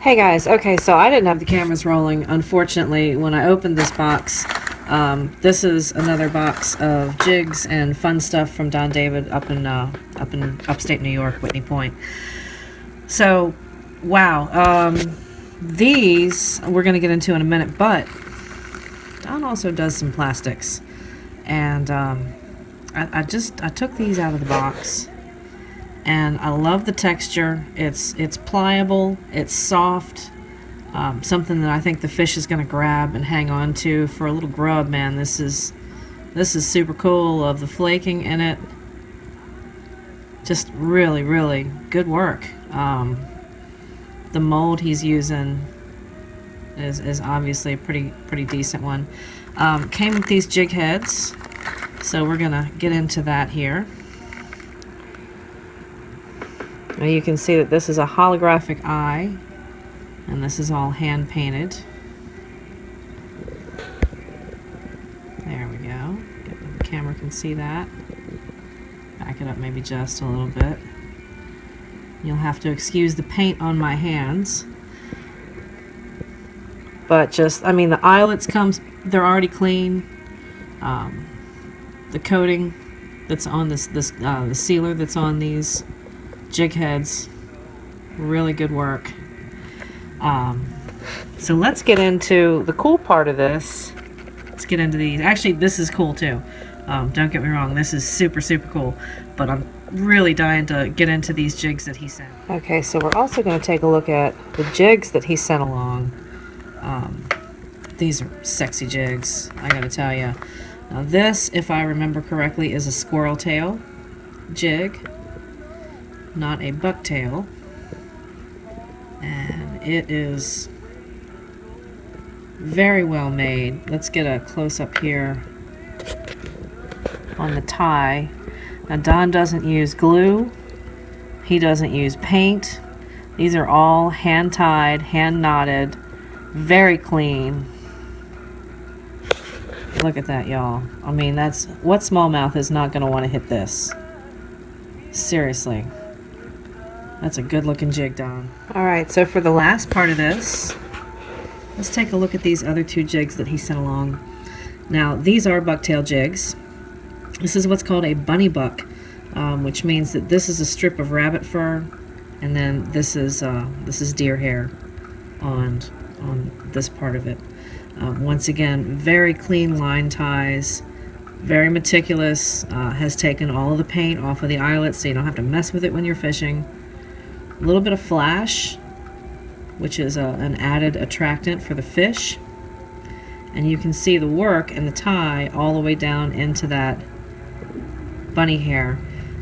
Hey guys, okay, so I didn't have the cameras rolling, unfortunately, when I opened this box. This is another box of jigs and fun stuff from Don David up in upstate New York, Whitney Point. So, wow, these we're going to get into in a minute, but Don also does some plastics. And I took these out of the box. And I love the texture. It's pliable, it's soft, something that I think the fish is going to grab and hang on to for a little grub. Man, this is super cool. Of the flaking in it, just really good work. The mold he's using is obviously a pretty decent one. Came with these jig heads, so we're gonna get into that here. Now you can see that this is a holographic eye, and this is all hand painted. There we go. The camera can see that. Back it up maybe just a little bit. You'll have to excuse the paint on my hands. But just, I mean, the eyelets they're already clean. The coating that's on the sealer that's on these jig heads, really good work. So let's get into the cool part of this. Let's get into these. Actually, this is cool too. Don't get me wrong, this is super cool, but I'm really dying to get into these jigs that he sent. Okay, so we're also going to take a look at the jigs that he sent along. These are sexy jigs, I gotta tell you. Now this, if I remember correctly, is a squirrel tail jig, not a bucktail, and it is very well made. Let's get a close-up here on the tie. Now Don doesn't use glue, he doesn't use paint. These are all hand-tied, hand-knotted, very clean. Look at that, y'all. I mean, that's what smallmouth is not going to want to hit this. Seriously. That's a good looking jig, Don. Alright, so for the last part of this, let's take a look at these other two jigs that he sent along. Now, these are bucktail jigs. This is what's called a bunny buck, which means that this is a strip of rabbit fur, and then this is deer hair on this part of it. Once again, very clean line ties, very meticulous, has taken all of the paint off of the eyelets so you don't have to mess with it when you're fishing. A little bit of flash, which is an added attractant for the fish. And you can see the work and the tie all the way down into that bunny hair.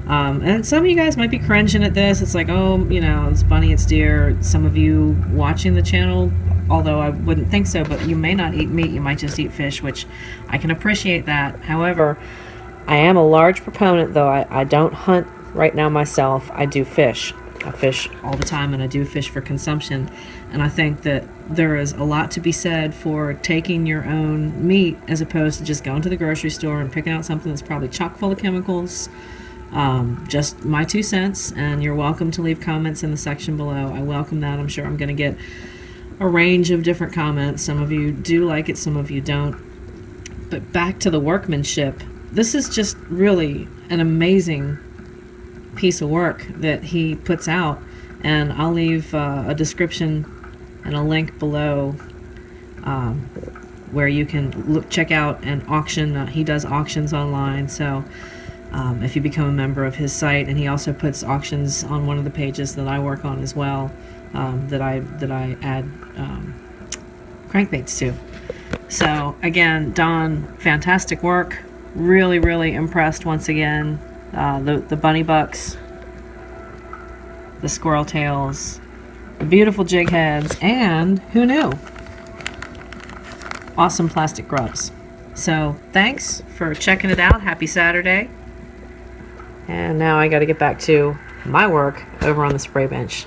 And some of you guys might be cringing at this. It's like, oh, you know, it's bunny, it's deer. Some of you watching the channel, although I wouldn't think so, but you may not eat meat, you might just eat fish, which I can appreciate that. However, I am a large proponent, though I don't hunt right now myself. I do fish. I fish all the time, and I do fish for consumption. And I think that there is a lot to be said for taking your own meat as opposed to just going to the grocery store and picking out something that's probably chock full of chemicals. Just my 2 cents, and you're welcome to leave comments in the section below. I welcome that. I'm sure I'm going to get a range of different comments. Some of you do like it, some of you don't. But back to the workmanship, this is just really an amazing piece of work that he puts out, and I'll leave a description and a link below where you can check out an auction. He does auctions online, so if you become a member of his site, and he also puts auctions on one of the pages that I work on as well, that I add crankbaits to. So again, Don, fantastic work. Really impressed once again. The bunny bucks, the squirrel tails, the beautiful jig heads, and who knew? Awesome plastic grubs. So thanks for checking it out. Happy Saturday. And now I got to get back to my work over on the spray bench.